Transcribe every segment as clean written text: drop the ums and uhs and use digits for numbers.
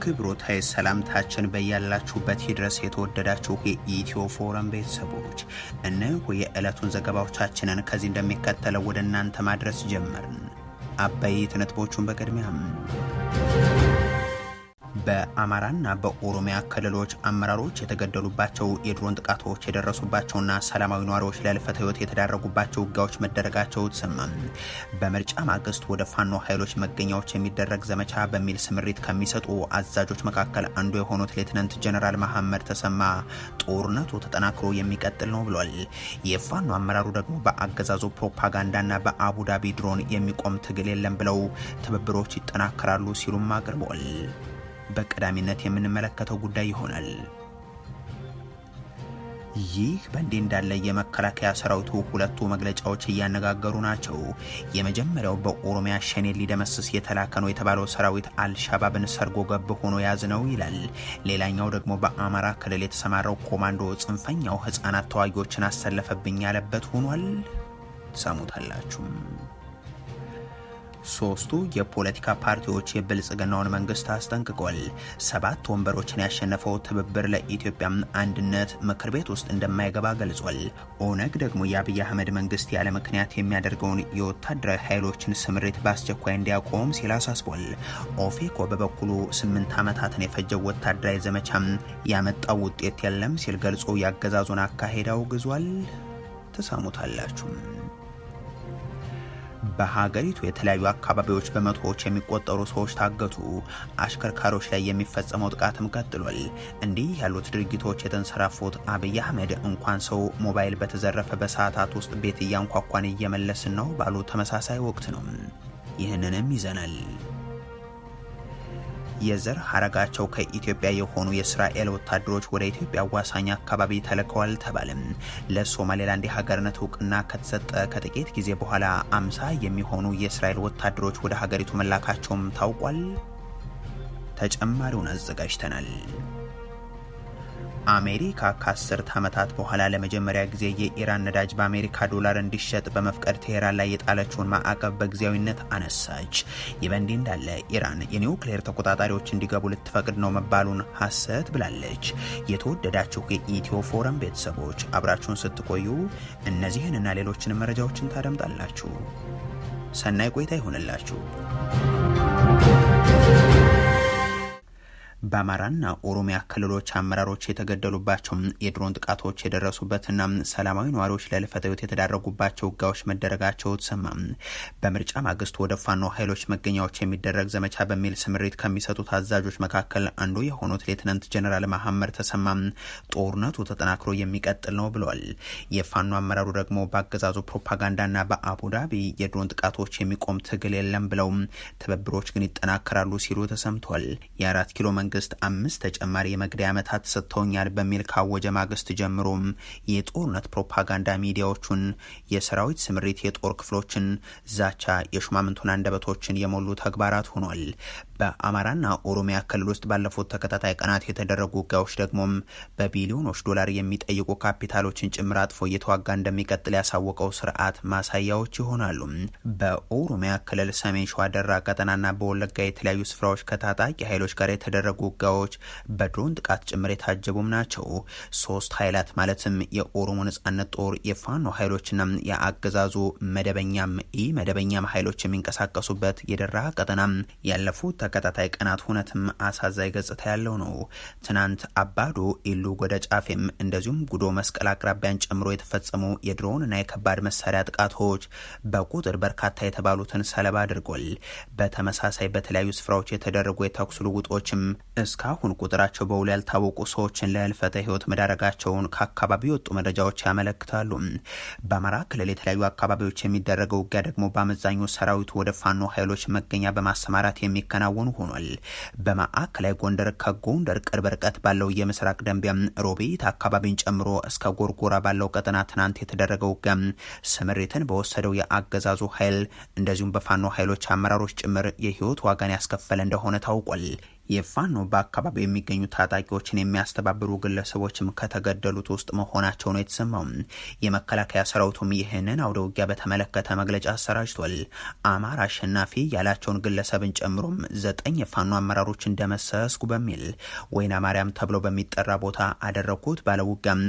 አክብሮታዊ ሰላምታችን በያላችሁበት ይድረስ። የተወደዳችሁ የኢትዮ ፎረም ቤተሰቦች እነሆ የዕለቱን ዘገባዎቻችንን ከዚህ እንደሚከተለው ወደ እናንተ ማድረስ ጀመርን። አበይት ነጥቦቹን በቅድሚያም በአማራና በኦሮሚያ ክልሎች አመራሮች የተገደሉባቸው የድሮን ጥቃቶች የደረሱባቸውና ሰላማዊ ነዋሪዎች ለህልፈተ ህይወት የተዳረጉባቸው ውጊያዎች መደረጋቸው ተሰማ። በምርጫ ማግስት ወደ ፋኖ ኃይሎች መገኛዎች የሚደረግ ዘመቻ በሚል ስምሪት ከሚሰጡ አዛዦች መካከል አንዱ የሆኑት ሌተናንት ጀነራል መሐመድ ተሰማ ጦርነቱ ተጠናክሮ የሚቀጥል ነው ብሏል። የፋኖ አመራሩ ደግሞ በአገዛዙ ፕሮፓጋንዳና በአቡዳቢ ድሮን የሚቆም ትግል የለም ብለው ትብብሮች ይጠናከራሉ ሲሉም አቅርበዋል። በቀዳሚነት የምንመለከተው ጉዳይ ይሆናል። ይህ በእንዲህ እንዳለ የመከላከያ ሰራዊቱ ሁለቱ መግለጫዎች እያነጋገሩ ናቸው። የመጀመሪያው በኦሮሚያ ሸኔን ሊደመስስ የተላከ ነው የተባለው ሰራዊት አልሻባብን ሰርጎ ገብ ሆኖ ያዝ ነው ይላል። ሌላኛው ደግሞ በአማራ ክልል የተሰማራው ኮማንዶ ጽንፈኛው ህፃናት ተዋጊዎችን አሰለፈብኝ ያለበት ሆኗል። ሰሙታላችሁ። ሶስቱ የፖለቲካ ፓርቲዎች የብልጽግናውን መንግስት አስጠንቅቋል። 7 ወንበሮችን ያሸነፈው ትብብር ለኢትዮጵያ አንድነት ምክር ቤት ውስጥ እንደማይገባ ገልጿል። ኦነግ ደግሞ የአብይ አህመድ መንግስት ያለ ምክንያት የሚያደርገውን የወታደራዊ ኃይሎችን ስምሪት በአስቸኳይ እንዲያቆም ሲል አሳስቧል። ኦፌኮ በበኩሉ 8 ዓመታትን የፈጀው ወታደራዊ ዘመቻም ያመጣው ውጤት የለም ሲል ገልጾ ያገዛዙን አካሄድ አውግዟል። ተሳሙታላችሁ። በሀገሪቱ የተለያዩ አካባቢዎች በመቶዎች የሚቆጠሩ ሰዎች ታገቱ። አሽከርካሪዎች ላይ የሚፈጸመው ጥቃትም ቀጥሏል። እንዲህ ያሉት ድርጊቶች የተንሰራፉት አብይ አህመድ እንኳን ሰው ሞባይል በተዘረፈ በሰዓታት ውስጥ ቤት እያንኳኳን እየመለስን ነው ባሉ ተመሳሳይ ወቅት ነው። ይህንንም ይዘናል። የዘር ሐረጋቸው ከኢትዮጵያ የሆኑ የእስራኤል ወታደሮች ወደ ኢትዮጵያ አዋሳኝ አካባቢ ተልከዋል ተባለም። ለሶማሌላንድ የሀገርነት እውቅና ከተሰጠ ከጥቂት ጊዜ በኋላ 50 የሚሆኑ የእስራኤል ወታደሮች ወደ ሀገሪቱ መላካቸውም ታውቋል። ተጨማሪውን አዘጋጅተናል። አሜሪካ ከ10 ዓመታት በኋላ ለመጀመሪያ ጊዜ የኢራን ነዳጅ በአሜሪካ ዶላር እንዲሸጥ በመፍቀድ ቴሄራን ላይ የጣለችውን ማዕቀብ በጊዜያዊነት አነሳች። ይህ በእንዲህ እንዳለ ኢራን የኒውክሌር ተቆጣጣሪዎች እንዲገቡ ልትፈቅድ ነው መባሉን ሐሰት ብላለች። የተወደዳችሁ የኢትዮ ፎረም ቤተሰቦች አብራችሁን ስትቆዩ እነዚህንና ሌሎችንም መረጃዎችን ታደምጣላችሁ። ሰናይ ቆይታ ይሆንላችሁ። በአማራና ኦሮሚያ ክልሎች አመራሮች የተገደሉባቸው የድሮን ጥቃቶች የደረሱበትና ሰላማዊ ነዋሪዎች ለህልፈተ ህይወት የተዳረጉባቸው ውጊያዎች መደረጋቸው ተሰማ። በምርጫ ማግስት ወደ ፋኖ ኃይሎች መገኛዎች የሚደረግ ዘመቻ በሚል ስምሪት ከሚሰጡት አዛዦች መካከል አንዱ የሆኑት ሌተናንት ጀነራል መሐመድ ተሰማ ጦርነቱ ተጠናክሮ የሚቀጥል ነው ብለዋል። የፋኖ አመራሩ ደግሞ በአገዛዙ ፕሮፓጋንዳና በአቡዳቢ የድሮን ጥቃቶች የሚቆም ትግል የለም ብለው ትብብሮች ግን ይጠናከራሉ ሲሉ ተሰምቷል። የ4 ኪሎ መንግስት 5 ተጨማሪ የመግደያ ዓመታት ሰጥተውኛል በሚል ካወጀ ማግስት ጀምሮም የጦርነት ፕሮፓጋንዳ ሚዲያዎቹን፣ የሰራዊት ስምሪት የጦር ክፍሎችን፣ ዛቻ የሹማምንቱን አንደበቶችን የሞሉ ተግባራት ሆኗል። በአማራና ኦሮሚያ ክልል ውስጥ ባለፉት ተከታታይ ቀናት የተደረጉ ውጊያዎች ደግሞም በቢሊዮኖች ዶላር የሚጠይቁ ካፒታሎችን ጭምር አጥፎ እየተዋጋ እንደሚቀጥል ያሳወቀው ስርዓት ማሳያዎች ይሆናሉ። በኦሮሚያ ክልል ሰሜን ሸዋ ደራ ቀጠናና በወለጋ የተለያዩ ስፍራዎች ከታጣቂ ኃይሎች ጋር የተደረጉ ውጊያዎች በድሮን ጥቃት ጭምር የታጀቡም ናቸው። 3 ኃይላት ማለትም የኦሮሞ ነጻነት ጦር፣ የፋኖ ኃይሎችና የአገዛዙ መደበኛም ኢ መደበኛም ኃይሎች የሚንቀሳቀሱበት የደራ ቀጠና ያለፉት ተከታታይ ቀናት ሁነትም አሳዛኝ ገጽታ ያለው ነው። ትናንት አባዶ ኢሉ ጎደ ጫፌም እንደዚሁም ጉዶ መስቀል አቅራቢያን ጨምሮ የተፈጸሙ የድሮንና የከባድ መሳሪያ ጥቃቶች በቁጥር በርካታ የተባሉትን ሰለባ አድርጓል። በተመሳሳይ በተለያዩ ስፍራዎች የተደረጉ የተኩስ ልውጦችም እስካሁን ቁጥራቸው በውል ያልታወቁ ሰዎችን ለህልፈተ ህይወት መዳረጋቸውን ከአካባቢው የወጡ መረጃዎች ያመለክታሉ። በአማራ ክልል የተለያዩ አካባቢዎች የሚደረገው ውጊያ ደግሞ በአመዛኙ ሰራዊቱ ወደ ፋኖ ኃይሎች መገኛ በማሰማራት የሚከናወኑ ሆኗል። በማዕከላዊ ጎንደር ከጎንደር ቅርብ ርቀት ባለው የምስራቅ ደንቢያ ሮቢት አካባቢን ጨምሮ እስከ ጎርጎራ ባለው ቀጠና ትናንት የተደረገው ውጊያ ስምሪትን በወሰደው የአገዛዙ ኃይል እንደዚሁም በፋኖ ኃይሎች አመራሮች ጭምር የህይወት ዋጋን ያስከፈለ እንደሆነ ታውቋል። የፋኖ በአካባቢው የሚገኙ ታጣቂዎችን የሚያስተባብሩ ግለሰቦችም ከተገደሉት ውስጥ መሆናቸው ነው የተሰማው። የመከላከያ ሰራዊቱም ይህንን አውደ ውጊያ በተመለከተ መግለጫ አሰራጅቷል። አማራ አሸናፊ ያላቸውን ግለሰብን ጨምሮም 9 የፋኖ አመራሮች እንደመሰስኩ በሚል ወይና ማርያም ተብሎ በሚጠራ ቦታ አደረኩት ባለውጋም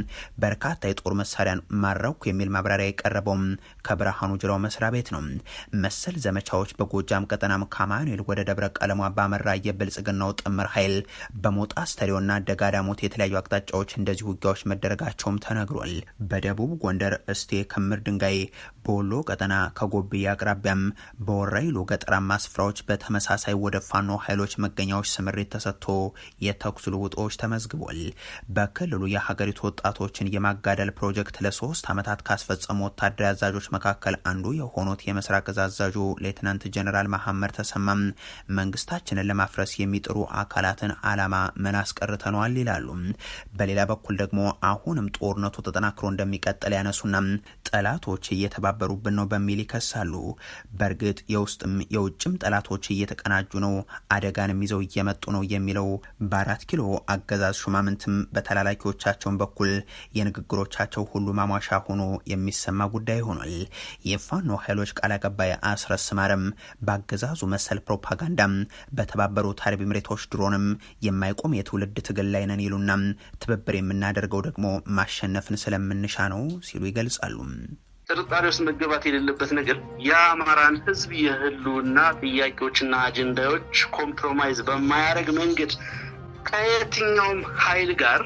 በርካታ የጦር መሳሪያን ማረኩ የሚል ማብራሪያ የቀረበው ከብርሃኑ ጅራው መስሪያ ቤት ነው። መሰል ዘመቻዎች በጎጃም ቀጠናም ከአማኑኤል ወደ ደብረ ቀለሟ ባመራ የብልጽግና ጥምር ኃይል በሞጣ ስተሪውና ደጋዳሞት የተለያዩ አቅጣጫዎች እንደዚህ ውጊያዎች መደረጋቸውም ተነግሯል። በደቡብ ጎንደር እስቴ ክምር ድንጋይ፣ በወሎ ቀጠና ከጎብዬ አቅራቢያም በወራይሉ ገጠራማ ስፍራዎች በተመሳሳይ ወደ ፋኖ ኃይሎች መገኛዎች ስምሪት ተሰጥቶ የተኩስ ልውጦች ተመዝግቧል። በክልሉ የሀገሪቱ ወጣቶችን የማጋደል ፕሮጀክት ለ3 ዓመታት ካስፈጸሙ ወታደራዊ አዛዦች መካከል አንዱ የሆኑት የምስራቅ እዝ አዛዡ ሌትናንት ጀነራል መሐመድ ተሰማም መንግስታችንን ለማፍረስ የሚጥሩ አካላትን አላማ ምን አስቀርተነዋል ይላሉ። በሌላ በኩል ደግሞ አሁንም ጦርነቱ ተጠናክሮ እንደሚቀጥል ያነሱና ጠላቶች እየተባበሩብን ነው በሚል ይከሳሉ። በእርግጥ የውስጥም የውጭም ጠላቶች እየተቀናጁ ነው፣ አደጋንም ይዘው እየመጡ ነው የሚለው በ4 ኪሎ አገዛዝ ሹማምንትም በተላላኪዎቻቸውን በኩል የንግግሮቻቸው ሁሉ ማሟሻ ሆኖ የሚሰማ ጉዳይ ሆኗል። የፋኖ ኃይሎች ቃል አቀባይ አስረስ ማረም በአገዛዙ መሰል ፕሮፓጋንዳም በተባበሩት አረብ ኤሚሬቶች ድሮንም የማይቆም የትውልድ ትግል ላይ ነን ይሉና ትብብር የምናደርገው ደግሞ ማሸነፍን ስለምንሻ ነው ሲሉ ይገልጻሉ። ጥርጣሬ ውስጥ መገባት የሌለበት ነገር የአማራን ህዝብ የህልውና ጥያቄዎችና አጀንዳዎች ኮምፕሮማይዝ በማያደርግ መንገድ ከየትኛውም ኃይል ጋር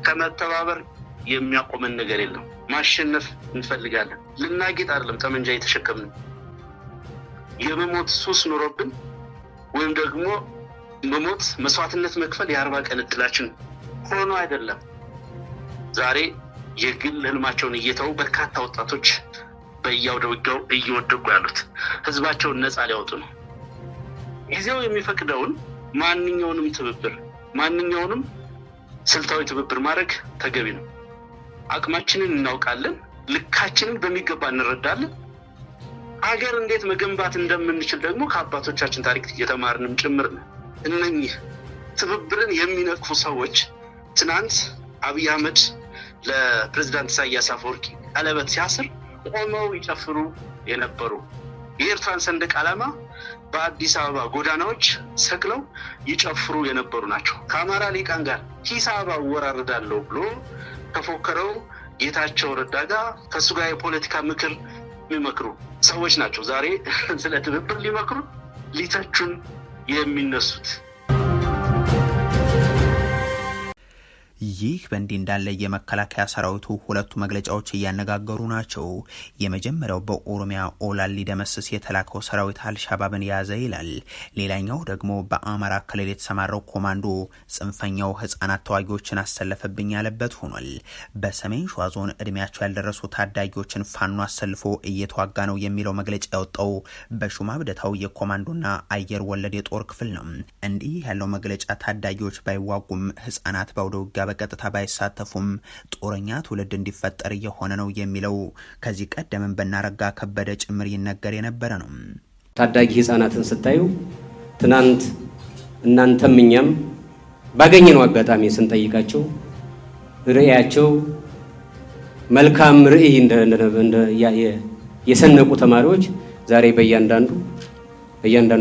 ከመተባበር የሚያቆመን ነገር የለም። ማሸነፍ እንፈልጋለን። ልናጌጥ አይደለም ጠመንጃ የተሸከምን የመሞት ሱስ ኖሮብን ወይም ደግሞ መሞት መስዋዕትነት መክፈል የ40 ቀን እድላችን ሆኖ አይደለም። ዛሬ የግል ህልማቸውን እየተው በርካታ ወጣቶች በየአውደ ውጊያው እየወደቁ ያሉት ህዝባቸውን ነፃ ሊያወጡ ነው። ጊዜው የሚፈቅደውን ማንኛውንም ትብብር ማንኛውንም ስልታዊ ትብብር ማድረግ ተገቢ ነው። አቅማችንን እናውቃለን፣ ልካችንን በሚገባ እንረዳለን። ሀገር እንዴት መገንባት እንደምንችል ደግሞ ከአባቶቻችን ታሪክ እየተማርንም ጭምር ነው። እነኚህ ትብብርን የሚነቅፉ ሰዎች ትናንት አብይ አህመድ ለፕሬዝዳንት ኢሳያስ አፈወርቂ ቀለበት ሲያስር ቆመው ይጨፍሩ የነበሩ የኤርትራን ሰንደቅ ዓላማ በአዲስ አበባ ጎዳናዎች ሰቅለው ይጨፍሩ የነበሩ ናቸው። ከአማራ ሊቃን ጋር ሂሳብ አወራርዳለሁ ብሎ ከፎከረው ጌታቸው ረዳ ጋር ከሱ ጋር የፖለቲካ ምክር የሚመክሩ ሰዎች ናቸው ዛሬ ስለ ትብብር ሊመክሩ ሊተቹን የሚነሱት። ይህ በእንዲህ እንዳለ የመከላከያ ሰራዊቱ ሁለቱ መግለጫዎች እያነጋገሩ ናቸው። የመጀመሪያው በኦሮሚያ ኦላን ሊደመስስ የተላከው ሰራዊት አልሻባብን ያዘ ይላል። ሌላኛው ደግሞ በአማራ ክልል የተሰማራው ኮማንዶ ጽንፈኛው ህጻናት ተዋጊዎችን አሰለፈብኝ ያለበት ሆኗል። በሰሜን ሸዋ ዞን እድሜያቸው ያልደረሱ ታዳጊዎችን ፋኖ አሰልፎ እየተዋጋ ነው የሚለው መግለጫ ያወጣው በሹማ ብደታው የኮማንዶና አየር ወለድ የጦር ክፍል ነው። እንዲህ ያለው መግለጫ ታዳጊዎች ባይዋጉም ህጻናት ባውደ ውጊያ በቀጥታ ባይሳተፉም ጦረኛ ትውልድ እንዲፈጠር እየሆነ ነው የሚለው ከዚህ ቀደምን በናረጋ ከበደ ጭምር ይነገር የነበረ ነው። ታዳጊ ህፃናትን ስታዩ ትናንት እናንተም እኛም ባገኘነው አጋጣሚ ስንጠይቃቸው ርዕያቸው መልካም ርዕይ የሰነቁ ተማሪዎች ዛሬ በእያንዳንዱ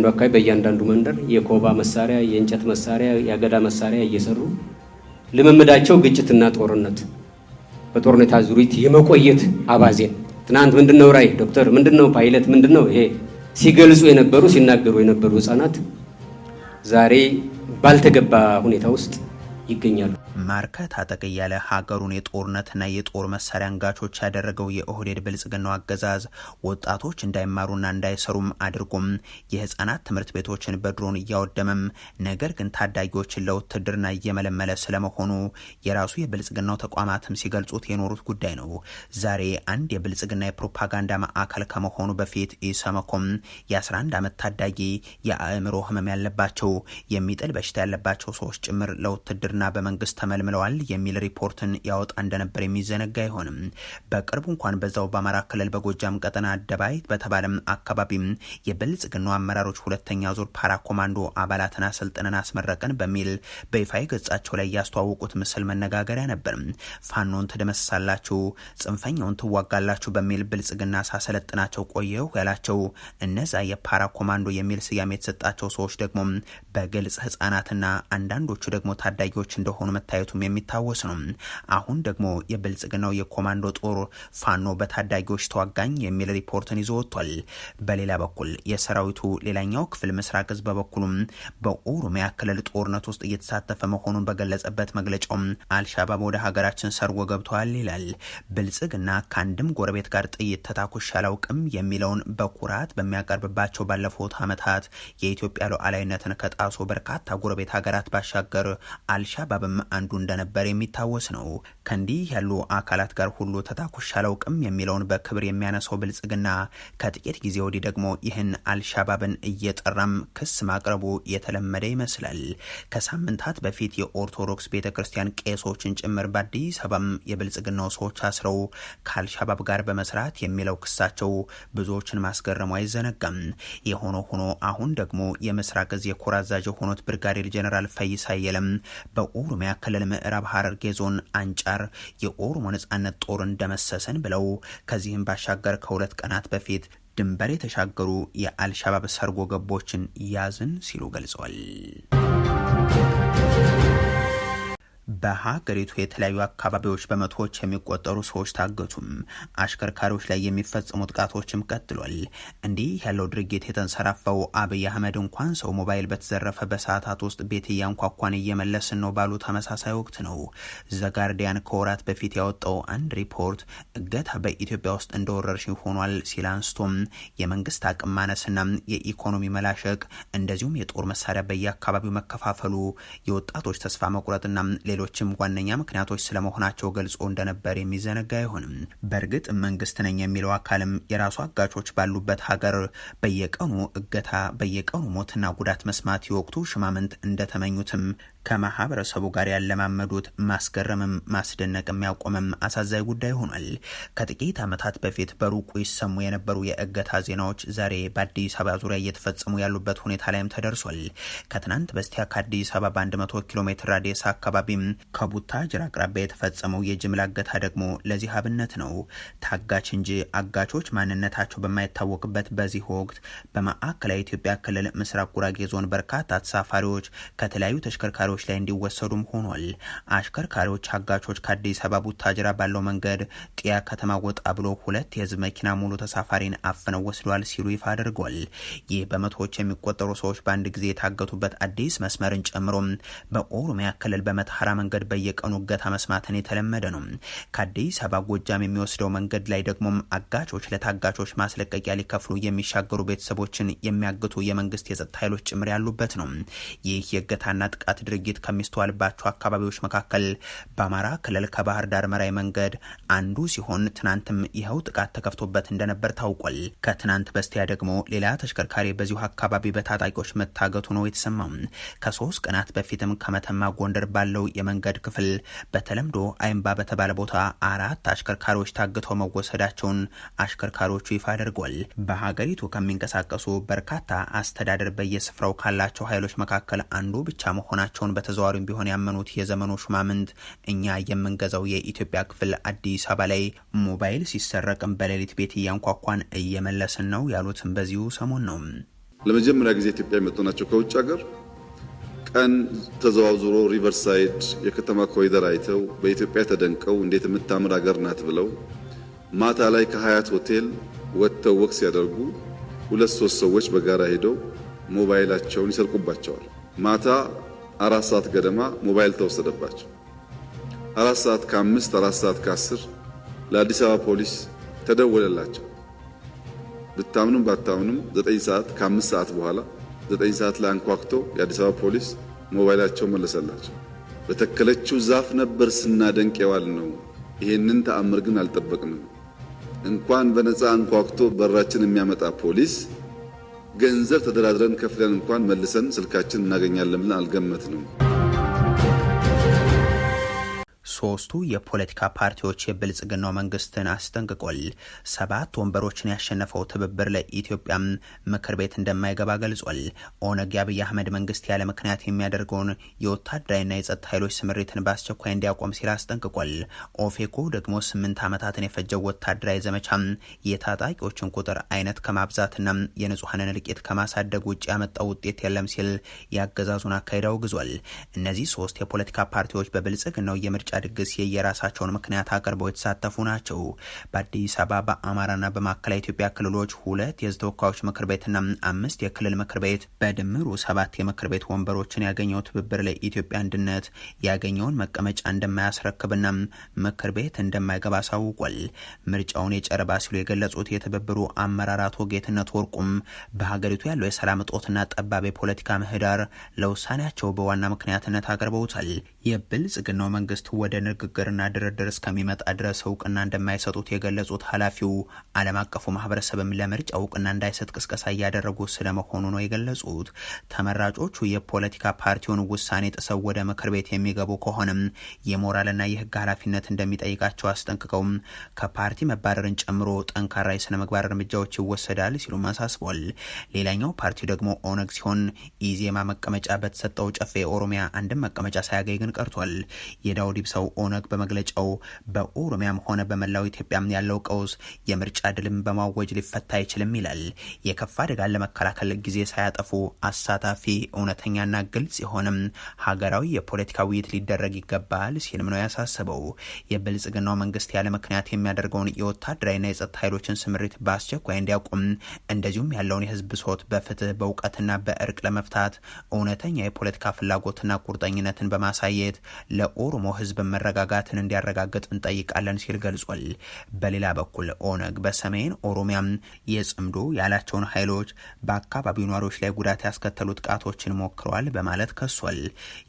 አካባቢ በእያንዳንዱ መንደር የኮባ መሳሪያ፣ የእንጨት መሳሪያ፣ የአገዳ መሳሪያ እየሰሩ ልምምዳቸው ግጭትና ጦርነት በጦርነት አዙሪት የመቆየት አባዜን ትናንት ምንድነው ራይ ዶክተር ምንድነው ፓይለት ምንድነው ይሄ ሲገልጹ የነበሩ ሲናገሩ የነበሩ ህፃናት ዛሬ ባልተገባ ሁኔታ ውስጥ ይገኛሉ። ማርከት አጠቅ ያለ ሀገሩን የጦርነትና የጦር መሳሪያ አንጋቾች ያደረገው የኦህዴድ ብልጽግናው አገዛዝ ወጣቶች እንዳይማሩና እንዳይሰሩም አድርጎም የህፃናት ትምህርት ቤቶችን በድሮን እያወደመም ነገር ግን ታዳጊዎችን ለውትድርና እየመለመለ ስለመሆኑ የራሱ የብልጽግናው ተቋማትም ሲገልጹት የኖሩት ጉዳይ ነው። ዛሬ አንድ የብልጽግና የፕሮፓጋንዳ ማዕከል ከመሆኑ በፊት ኢሰመኮም የ11 ዓመት ታዳጊ የአእምሮ ህመም ያለባቸው የሚጥል በሽታ ያለባቸው ሰዎች ጭምር ለውትድርና በመንግስት ተመልምለዋል የሚል ሪፖርትን ያወጣ እንደነበር የሚዘነጋ አይሆንም። በቅርቡ እንኳን በዛው በአማራ ክልል በጎጃም ቀጠና አደባይ በተባለም አካባቢ የብልጽግናው አመራሮች ሁለተኛ ዙር ፓራ ኮማንዶ አባላትን አሰልጥነን አስመረቅን በሚል በይፋዊ ገጻቸው ላይ ያስተዋወቁት ምስል መነጋገሪያ ነበር። ፋኖን ትደመስሳላችሁ፣ ጽንፈኛውን ትዋጋላችሁ በሚል ብልጽግና ሳሰለጥናቸው ቆየሁ ያላቸው እነዛ የፓራ ኮማንዶ የሚል ስያሜ የተሰጣቸው ሰዎች ደግሞ በግልጽ ህጻናትና አንዳንዶቹ ደግሞ ታዳጊዎች እንደሆኑ መታየቱም የሚታወስ ነው። አሁን ደግሞ የብልጽግናው የኮማንዶ ጦር ፋኖ በታዳጊዎች ተዋጋኝ የሚል ሪፖርትን ይዞ ወጥቷል። በሌላ በኩል የሰራዊቱ ሌላኛው ክፍል ምስራቅ እዝ በበኩሉም በኦሮሚያ ክልል ጦርነት ውስጥ እየተሳተፈ መሆኑን በገለጸበት መግለጫው አልሻባብ ወደ ሀገራችን ሰርጎ ገብተዋል ይላል። ብልጽግና ከአንድም ጎረቤት ጋር ጥይት ተታኩሽ አላውቅም የሚለውን በኩራት በሚያቀርብባቸው ባለፉት ዓመታት የኢትዮጵያ ሉዓላዊነትን ከጣሱ በርካታ ጎረቤት ሀገራት ባሻገር አልሻባብም አንዱ እንደነበር የሚታወስ ነው። ከእንዲህ ያሉ አካላት ጋር ሁሉ ተታኩሽ አላውቅም የሚለውን በክብር የሚያነሳው ብልጽግና ከጥቂት ጊዜ ወዲህ ደግሞ ይህን አልሻባብን እየጠራም ክስ ማቅረቡ የተለመደ ይመስላል። ከሳምንታት በፊት የኦርቶዶክስ ቤተክርስቲያን ቄሶችን ጭምር በአዲስ አበባም የብልጽግናው ሰዎች አስረው ከአልሻባብ ጋር በመስራት የሚለው ክሳቸው ብዙዎችን ማስገረሙ አይዘነጋም። የሆነ ሆኖ አሁን ደግሞ የምስራቅ እዝ የኮር አዛዥ የሆኑት ብርጋዴር ጀነራል ፈይሳ የለም በኦሮሚያ ክልል ምዕራብ ሐረርጌ ዞን አንጫር የኦሮሞ ነጻነት ጦርን ደመሰስን ብለው ከዚህም ባሻገር ከሁለት ቀናት በፊት ድንበር የተሻገሩ የአልሻባብ ሰርጎ ገቦችን ያዝን ሲሉ ገልጸዋል። በሀገሪቱ የተለያዩ አካባቢዎች በመቶዎች የሚቆጠሩ ሰዎች ታገቱም። አሽከርካሪዎች ላይ የሚፈጸሙ ጥቃቶችም ቀጥሏል። እንዲህ ያለው ድርጊት የተንሰራፈው አብይ አህመድ እንኳን ሰው ሞባይል በተዘረፈ በሰዓታት ውስጥ ቤት እያንኳኳን እየመለስን ነው ባሉ ተመሳሳይ ወቅት ነው። ዘጋርዲያን ከወራት በፊት ያወጣው አንድ ሪፖርት እገታ በኢትዮጵያ ውስጥ እንደ ወረርሽኝ ሆኗል ሲል አንስቶም የመንግስት አቅም ማነስና የኢኮኖሚ መላሸቅ እንደዚሁም የጦር መሳሪያ በየአካባቢው መከፋፈሉ የወጣቶች ተስፋ መቁረጥና ሌሎችም ዋነኛ ምክንያቶች ስለመሆናቸው ገልጾ እንደነበር የሚዘነጋ አይሆንም። በእርግጥ መንግስት ነኝ የሚለው አካልም የራሱ አጋቾች ባሉበት ሀገር በየቀኑ እገታ፣ በየቀኑ ሞትና ጉዳት መስማት የወቅቱ ሽማምንት እንደተመኙትም ከማህበረሰቡ ጋር ያለማመዱት ማስገረምም ማስደነቅም ያቆመም አሳዛኝ ጉዳይ ሆኗል። ከጥቂት ዓመታት በፊት በሩቁ ይሰሙ የነበሩ የእገታ ዜናዎች ዛሬ በአዲስ አበባ ዙሪያ እየተፈጸሙ ያሉበት ሁኔታ ላይም ተደርሷል። ከትናንት በስቲያ ከአዲስ አበባ 100 ኪሎ ሜትር ራዲየስ አካባቢም ከቡታጅራ አቅራቢያ የተፈጸመው የጅምላ እገታ ደግሞ ለዚህ አብነት ነው። ታጋች እንጂ አጋቾች ማንነታቸው በማይታወቅበት በዚህ ወቅት በማዕከላዊ ኢትዮጵያ ክልል ምስራቅ ጉራጌ ዞን በርካታ ተሳፋሪዎች ከተለያዩ ተሽከርካሪዎች ላይ እንዲወሰዱም ሆኗል። አሽከርካሪዎች አጋቾች ከአዲስ አበባ ቡታጅራ ባለው መንገድ ጢያ ከተማ ወጣ ብሎ 2 የህዝብ መኪና ሙሉ ተሳፋሪን አፍነው ወስደዋል ሲሉ ይፋ አድርገዋል። ይህ በመቶዎች የሚቆጠሩ ሰዎች በአንድ ጊዜ የታገቱበት አዲስ መስመርን ጨምሮ በኦሮሚያ ክልል በመተሐራ መንገድ በየቀኑ እገታ መስማትን የተለመደ ነው። ከአዲስ አበባ ጎጃም የሚወስደው መንገድ ላይ ደግሞ አጋቾች ለታጋቾች ማስለቀቂያ ሊከፍሉ የሚሻገሩ ቤተሰቦችን የሚያግቱ የመንግስት የጸጥታ ኃይሎች ጭምር ያሉበት ነው። ይህ የእገታና ጥቃት ድርጊት ከሚስተዋልባቸው አካባቢዎች መካከል በአማራ ክልል ከባህር ዳር መራይ መንገድ አንዱ ሲሆን ትናንትም ይኸው ጥቃት ተከፍቶበት እንደነበር ታውቋል። ከትናንት በስቲያ ደግሞ ሌላ ተሽከርካሪ በዚሁ አካባቢ በታጣቂዎች መታገቱ ነው የተሰማው። ከ3 ቀናት በፊትም ከመተማ ጎንደር ባለው የመንገድ ክፍል በተለምዶ አይምባ በተባለ ቦታ 4 አሽከርካሪዎች ታግተው መወሰዳቸውን አሽከርካሪዎቹ ይፋ አድርገዋል። በሀገሪቱ ከሚንቀሳቀሱ በርካታ አስተዳደር በየስፍራው ካላቸው ኃይሎች መካከል አንዱ ብቻ መሆናቸውን በተዘዋዋሪም ቢሆን ያመኑት የዘመኑ ሹማምንት እኛ የምንገዛው የኢትዮጵያ ክፍል አዲስ አበባ ላይ ሞባይል ሲሰረቅም በሌሊት ቤት እያንኳኳን እየመለስን ነው ያሉትም በዚሁ ሰሞን ነው። ለመጀመሪያ ጊዜ ኢትዮጵያ የመጡ ናቸው ከውጭ ሀገር። ቀን ተዘዋውሮ ሪቨርሳይድ የከተማ ኮሪደር አይተው በኢትዮጵያ ተደንቀው እንዴት የምታምር ሀገር ናት ብለው ማታ ላይ ከሀያት ሆቴል ወጥተው ወክ ሲያደርጉ 2-3 ሰዎች በጋራ ሄደው ሞባይላቸውን ይሰርቁባቸዋል። ማታ 4 ሰዓት ገደማ ሞባይል ተወሰደባቸው። 4 ሰዓት ከ5 4 ሰዓት ከ10 ለአዲስ አበባ ፖሊስ ተደወለላቸው። ብታምኑም ባታምኑም 9 ሰዓት ከ5 ሰዓት በኋላ 9 ሰዓት ላይ አንኳክቶ የአዲስ አበባ ፖሊስ ሞባይላቸው መለሰላቸው። በተከለችው ዛፍ ነበር ስናደንቅ የዋል ነው። ይሄንን ተአምር ግን አልጠበቅንም። እንኳን በነፃ አንኳክቶ በራችን የሚያመጣ ፖሊስ ገንዘብ ተደራድረን ከፍለን እንኳን መልሰን ስልካችን እናገኛለን ብለን አልገመትንም። ሶስቱ የፖለቲካ ፓርቲዎች የብልጽግናው መንግስትን አስጠንቅቋል። 7 ወንበሮችን ያሸነፈው ትብብር ለኢትዮጵያ ምክር ቤት እንደማይገባ ገልጿል። ኦነግ የአብይ አህመድ መንግስት ያለ ምክንያት የሚያደርገውን የወታደራዊና የጸጥታ ኃይሎች ስምሪትን በአስቸኳይ እንዲያቆም ሲል አስጠንቅቋል። ኦፌኮ ደግሞ 8 ዓመታትን የፈጀው ወታደራዊ ዘመቻ የታጣቂዎችን ቁጥር አይነት ከማብዛትና የንጹሐንን እልቂት ከማሳደግ ውጭ ያመጣው ውጤት የለም ሲል ያገዛዙን አካሄድ አውግዟል። እነዚህ 3 የፖለቲካ ፓርቲዎች በብልጽግናው የምርጫ ድግስ የየራሳቸውን ምክንያት አቅርበው የተሳተፉ ናቸው። በአዲስ አበባ በአማራና በማዕከላዊ ኢትዮጵያ ክልሎች 2 የህዝብ ተወካዮች ምክር ቤትና 5 የክልል ምክር ቤት በድምሩ 7 የምክር ቤት ወንበሮችን ያገኘው ትብብር ለኢትዮጵያ አንድነት ያገኘውን መቀመጫ እንደማያስረክብና ምክር ቤት እንደማይገባ አሳውቋል። ምርጫውን የጨረባ ሲሉ የገለጹት የትብብሩ አመራር አቶ ጌትነት ወርቁም በሀገሪቱ ያለው የሰላም እጦትና ጠባብ የፖለቲካ ምህዳር ለውሳኔያቸው በዋና ምክንያትነት አቅርበውታል። የብልጽግናው መንግስት ወደ ንግግርና ድርድር እስከሚመጣ ድረስ እውቅና እንደማይሰጡት የገለጹት ኃላፊው ዓለም አቀፉ ማህበረሰብም ለምርጫ እውቅና እንዳይሰጥ ቅስቀሳ እያደረጉ ስለመሆኑ ነው የገለጹት። ተመራጮቹ የፖለቲካ ፓርቲውን ውሳኔ ጥሰው ወደ ምክር ቤት የሚገቡ ከሆነም የሞራልና የህግ ኃላፊነት እንደሚጠይቃቸው አስጠንቅቀው ከፓርቲ መባረርን ጨምሮ ጠንካራ የስነ ምግባር እርምጃዎች ይወሰዳል ሲሉም አሳስቧል። ሌላኛው ፓርቲ ደግሞ ኦነግ ሲሆን ኢዜማ መቀመጫ በተሰጠው ጨፌ ኦሮሚያ አንድም መቀመጫ ሳያገኝ ግን ቀርቷል። የዳውድ ኢብሳው ኦነግ በመግለጫው በኦሮሚያም ሆነ በመላው ኢትዮጵያም ያለው ቀውስ የምርጫ ድልም በማወጅ ሊፈታ አይችልም ይላል። የከፋ አደጋን ለመከላከል ጊዜ ሳያጠፉ አሳታፊ እውነተኛና ግልጽ የሆነም ሀገራዊ የፖለቲካ ውይይት ሊደረግ ይገባል ሲልም ነው ያሳሰበው። የብልጽግናው መንግስት ያለ ምክንያት የሚያደርገውን የወታደራዊና የጸጥታ ኃይሎችን ስምሪት በአስቸኳይ እንዲያቆም፣ እንደዚሁም ያለውን የህዝብ ብሶት በፍትህ በእውቀትና በእርቅ ለመፍታት እውነተኛ የፖለቲካ ፍላጎትና ቁርጠኝነትን በማሳየት ለኦሮሞ ህዝብ መረጋጋትን እንዲያረጋግጥ እንጠይቃለን ሲል ገልጿል። በሌላ በኩል ኦነግ በሰሜን ኦሮሚያም የጽምዶ ያላቸውን ኃይሎች በአካባቢው ነዋሪዎች ላይ ጉዳት ያስከተሉ ጥቃቶችን ሞክረዋል በማለት ከሷል።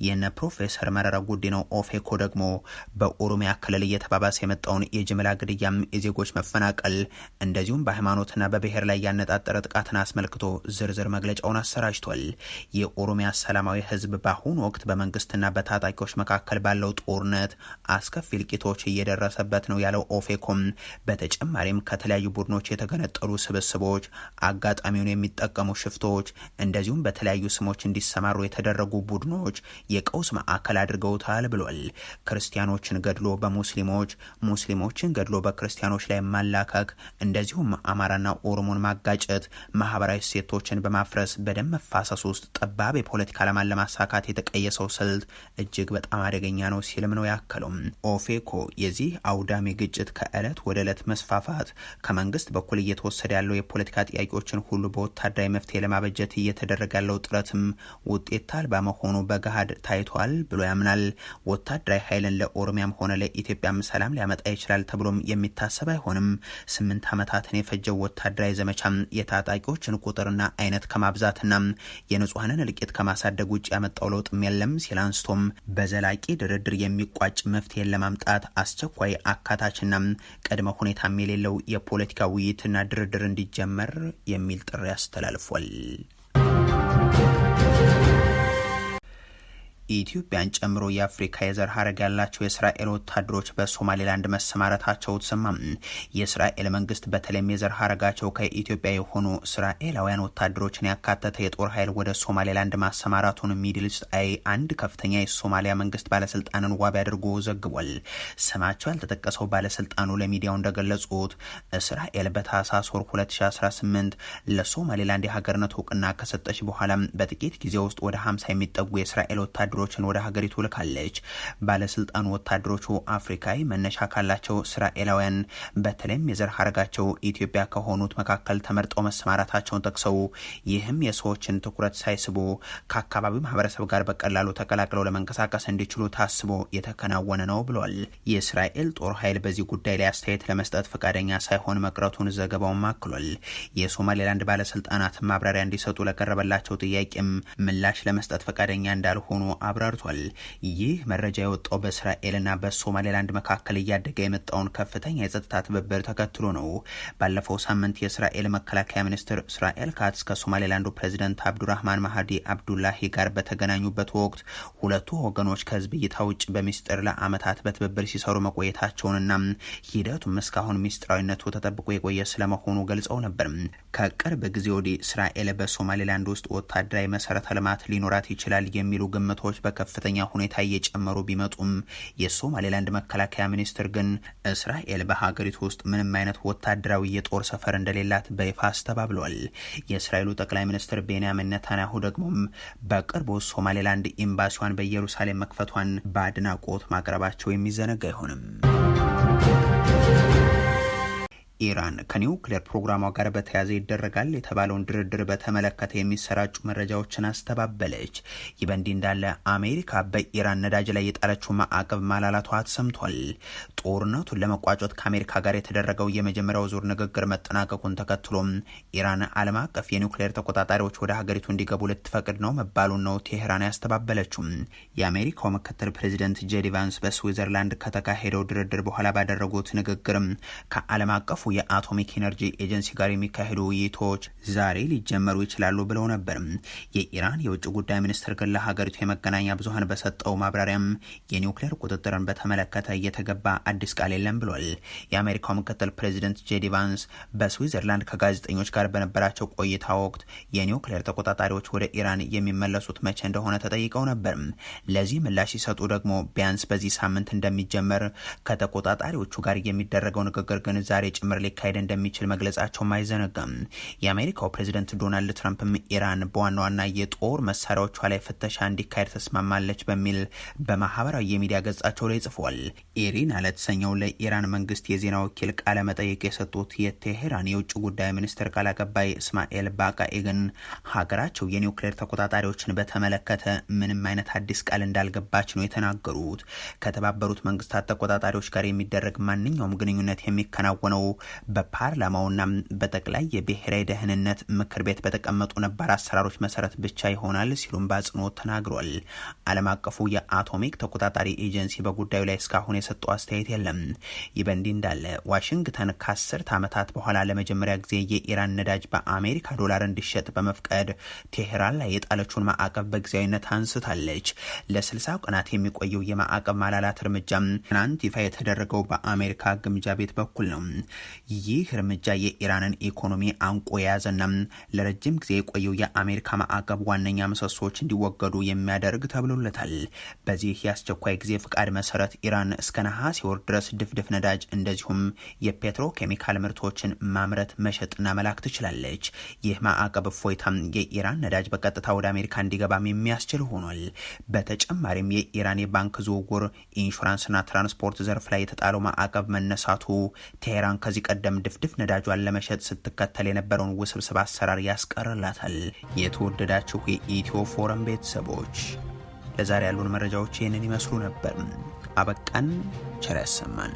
የነ ፕሮፌሰር መረራ ጉዲናው ኦፌኮ ደግሞ በኦሮሚያ ክልል እየተባባሰ የመጣውን የጅምላ ግድያም፣ የዜጎች መፈናቀል እንደዚሁም በሃይማኖትና በብሔር ላይ ያነጣጠረ ጥቃትን አስመልክቶ ዝርዝር መግለጫውን አሰራጅቷል። የኦሮሚያ ሰላማዊ ህዝብ በአሁኑ ወቅት በመንግስትና በታጣቂዎች መካከል ባለው ጦርነት አስከፊ እልቂቶች እየደረሰበት ነው ያለው ኦፌኮም በተጨማሪም ከተለያዩ ቡድኖች የተገነጠሉ ስብስቦች፣ አጋጣሚውን የሚጠቀሙ ሽፍቶች እንደዚሁም በተለያዩ ስሞች እንዲሰማሩ የተደረጉ ቡድኖች የቀውስ ማዕከል አድርገውታል ብሏል። ክርስቲያኖችን ገድሎ በሙስሊሞች፣ ሙስሊሞችን ገድሎ በክርስቲያኖች ላይ ማላከክ እንደዚሁም አማራና ኦሮሞን ማጋጨት፣ ማህበራዊ እሴቶችን በማፍረስ በደም መፋሰስ ውስጥ ጠባብ የፖለቲካ ዓላማን ለማሳካት የተቀየሰው ስልት እጅግ በጣም አደገኛ ነው ሲልም ነው ያከለው። ኦፌኮ የዚህ አውዳሚ ግጭት ከእለት ወደ እለት መስፋፋት ከመንግስት በኩል እየተወሰደ ያለው የፖለቲካ ጥያቄዎችን ሁሉ በወታደራዊ መፍትሄ ለማበጀት እየተደረገ ያለው ጥረትም ውጤት አልባ መሆኑ በገሃድ ታይቷል ብሎ ያምናል። ወታደራዊ ኃይልን ለኦሮሚያም ሆነ ለኢትዮጵያም ሰላም ሊያመጣ ይችላል ተብሎም የሚታሰብ አይሆንም። 8 ዓመታትን የፈጀው ወታደራዊ ዘመቻ የታጣቂዎችን ቁጥርና አይነት ከማብዛትና የንጹሐንን እልቂት ከማሳደግ ውጭ ያመጣው ለውጥም የለም ሲል አንስቶም በዘላቂ ድርድር የሚቋጭ መፍትሄን ለማምጣት አስቸኳይ አካታችና ቅድመ ሁኔታም የሌለው የፖለቲካ ውይይትና ድርድር እንዲጀመር የሚል ጥሪ አስተላልፏል። ኢትዮጵያን ጨምሮ የአፍሪካ የዘር ሀረግ ያላቸው የእስራኤል ወታደሮች በሶማሌላንድ መሰማረታቸው ተሰማ። የእስራኤል መንግስት በተለይም የዘር ሀረጋቸው ከኢትዮጵያ የሆኑ እስራኤላውያን ወታደሮችን ያካተተ የጦር ኃይል ወደ ሶማሌላንድ ማሰማራቱን ሚድል ኢስት አይ አንድ ከፍተኛ የሶማሊያ መንግስት ባለስልጣንን ዋቢ አድርጎ ዘግቧል። ስማቸው ያልተጠቀሰው ባለስልጣኑ ለሚዲያው እንደገለጹት እስራኤል በታህሳስ ወር 2018 ለሶማሌላንድ የሀገርነት እውቅና ከሰጠች በኋላ በጥቂት ጊዜ ውስጥ ወደ 50 የሚጠጉ የእስራኤል ወታደሮችን ወደ ሀገሪቱ ልካለች። ባለስልጣኑ ወታደሮቹ አፍሪካዊ መነሻ ካላቸው እስራኤላውያን በተለይም የዘር ሀረጋቸው ኢትዮጵያ ከሆኑት መካከል ተመርጠው መሰማራታቸውን ጠቅሰው ይህም የሰዎችን ትኩረት ሳይስቡ ከአካባቢው ማህበረሰብ ጋር በቀላሉ ተቀላቅለው ለመንቀሳቀስ እንዲችሉ ታስቦ የተከናወነ ነው ብሏል። የእስራኤል ጦር ኃይል በዚህ ጉዳይ ላይ አስተያየት ለመስጠት ፈቃደኛ ሳይሆን መቅረቱን ዘገባውን አክሏል። የሶማሌላንድ ባለስልጣናት ማብራሪያ እንዲሰጡ ለቀረበላቸው ጥያቄም ምላሽ ለመስጠት ፈቃደኛ እንዳልሆኑ አብራርቷል። ይህ መረጃ የወጣው በእስራኤልና በሶማሌላንድ መካከል እያደገ የመጣውን ከፍተኛ የጸጥታ ትብብር ተከትሎ ነው። ባለፈው ሳምንት የእስራኤል መከላከያ ሚኒስትር እስራኤል ካትዝ ከሶማሌላንዱ ፕሬዚደንት አብዱራህማን ማህዲ አብዱላሂ ጋር በተገናኙበት ወቅት ሁለቱ ወገኖች ከህዝብ እይታ ውጭ በሚስጥር ለአመታት በትብብር ሲሰሩ መቆየታቸውንና ሂደቱም እስካሁን ሚስጥራዊነቱ ተጠብቆ የቆየ ስለመሆኑ ገልጸው ነበር። ከቅርብ ጊዜ ወዲህ እስራኤል በሶማሌላንድ ውስጥ ወታደራዊ መሰረተ ልማት ሊኖራት ይችላል የሚሉ ግምቶች በከፍተኛ ሁኔታ እየጨመሩ ቢመጡም የሶማሌላንድ መከላከያ ሚኒስትር ግን እስራኤል በሀገሪቱ ውስጥ ምንም አይነት ወታደራዊ የጦር ሰፈር እንደሌላት በይፋ አስተባብለዋል። የእስራኤሉ ጠቅላይ ሚኒስትር ቤንያሚን ኔታንያሁ ደግሞ በቅርቡ ሶማሌላንድ ኤምባሲዋን በኢየሩሳሌም መክፈቷን በአድናቆት ማቅረባቸው የሚዘነጋ አይሆንም። ኢራን ከኒውክሌር ፕሮግራሟ ጋር በተያያዘ ይደረጋል የተባለውን ድርድር በተመለከተ የሚሰራጩ መረጃዎችን አስተባበለች። ይህ በእንዲህ እንዳለ አሜሪካ በኢራን ነዳጅ ላይ የጣለችው ማዕቀብ ማላላቷ ተሰምቷል። ጦርነቱን ለመቋጨት ከአሜሪካ ጋር የተደረገው የመጀመሪያው ዙር ንግግር መጠናቀቁን ተከትሎም ኢራን ዓለም አቀፍ የኒውክሌር ተቆጣጣሪዎች ወደ ሀገሪቱ እንዲገቡ ልትፈቅድ ነው መባሉን ነው ቴሄራን ያስተባበለችው። የአሜሪካው ምክትል ፕሬዚደንት ጄዲ ቫንስ በስዊዘርላንድ ከተካሄደው ድርድር በኋላ ባደረጉት ንግግርም ከዓለም አቀፉ የአቶሚክ ኤነርጂ ኤጀንሲ ጋር የሚካሄዱ ውይይቶች ዛሬ ሊጀመሩ ይችላሉ ብለው ነበር። የኢራን የውጭ ጉዳይ ሚኒስትር ግን ለሀገሪቱ የመገናኛ ብዙሃን በሰጠው ማብራሪያም የኒውክሌር ቁጥጥርን በተመለከተ እየተገባ አዲስ ቃል የለም ብሏል። የአሜሪካው ምክትል ፕሬዚደንት ጄዲ ቫንስ በስዊዘርላንድ ከጋዜጠኞች ጋር በነበራቸው ቆይታ ወቅት የኒውክሌር ተቆጣጣሪዎች ወደ ኢራን የሚመለሱት መቼ እንደሆነ ተጠይቀው ነበር። ለዚህ ምላሽ ሲሰጡ ደግሞ ቢያንስ በዚህ ሳምንት እንደሚጀመር፣ ከተቆጣጣሪዎቹ ጋር የሚደረገው ንግግር ግን ዛሬ ጭምር ሊካሄድ እንደሚችል መግለጻቸውም አይዘነጋም። የአሜሪካው ፕሬዚደንት ዶናልድ ትራምፕም ኢራን በዋና ዋና የጦር መሳሪያዎቿ ላይ ፍተሻ እንዲካሄድ ተስማማለች በሚል በማህበራዊ የሚዲያ ገጻቸው ላይ ጽፏል። ኢሪና ለተሰኘው ለኢራን መንግስት የዜና ወኪል ቃለ መጠይቅ የሰጡት የቴሄራን የውጭ ጉዳይ ሚኒስትር ቃል አቀባይ እስማኤል ባቃኤ ግን ሀገራቸው የኒውክሌር ተቆጣጣሪዎችን በተመለከተ ምንም አይነት አዲስ ቃል እንዳልገባች ነው የተናገሩት። ከተባበሩት መንግስታት ተቆጣጣሪዎች ጋር የሚደረግ ማንኛውም ግንኙነት የሚከናወነው በፓርላማውና በጠቅላይ የብሔራዊ ደህንነት ምክር ቤት በተቀመጡ ነባር አሰራሮች መሰረት ብቻ ይሆናል ሲሉም በአጽንኦት ተናግሯል። ዓለም አቀፉ የአቶሚክ ተቆጣጣሪ ኤጀንሲ በጉዳዩ ላይ እስካሁን የሰጠው አስተያየት የለም። ይህ በእንዲህ እንዳለ ዋሽንግተን ከ10 ዓመታት በኋላ ለመጀመሪያ ጊዜ የኢራን ነዳጅ በአሜሪካ ዶላር እንዲሸጥ በመፍቀድ ቴሄራን ላይ የጣለችውን ማዕቀብ በጊዜያዊነት አንስታለች። ለ60 ቀናት የሚቆየው የማዕቀብ ማላላት እርምጃም ትናንት ይፋ የተደረገው በአሜሪካ ግምጃ ቤት በኩል ነው። ይህ እርምጃ የኢራንን ኢኮኖሚ አንቆ የያዘና ለረጅም ጊዜ የቆየው የአሜሪካ ማዕቀብ ዋነኛ ምሰሶች እንዲወገዱ የሚያደርግ ተብሎለታል። በዚህ የአስቸኳይ ጊዜ ፍቃድ መሰረት ኢራን እስከ ነሐሴ ወር ድረስ ድፍድፍ ነዳጅ እንደዚሁም የፔትሮ ኬሚካል ምርቶችን ማምረት መሸጥና መላክ ትችላለች። ይህ ማዕቀብ እፎይታ የኢራን ነዳጅ በቀጥታ ወደ አሜሪካ እንዲገባም የሚያስችል ሆኗል። በተጨማሪም የኢራን የባንክ ዝውውር፣ ኢንሹራንስና ትራንስፖርት ዘርፍ ላይ የተጣለው ማዕቀብ መነሳቱ ቴሄራን ከዚህ ቀደም ድፍድፍ ነዳጇን ለመሸጥ ስትከተል የነበረውን ውስብስብ አሰራር ያስቀርላታል። የተወደዳችሁ የኢትዮ ፎረም ቤተሰቦች ለዛሬ ያሉን መረጃዎች ይህንን ይመስሉ ነበር። አበቃን። ቸር ያሰማን።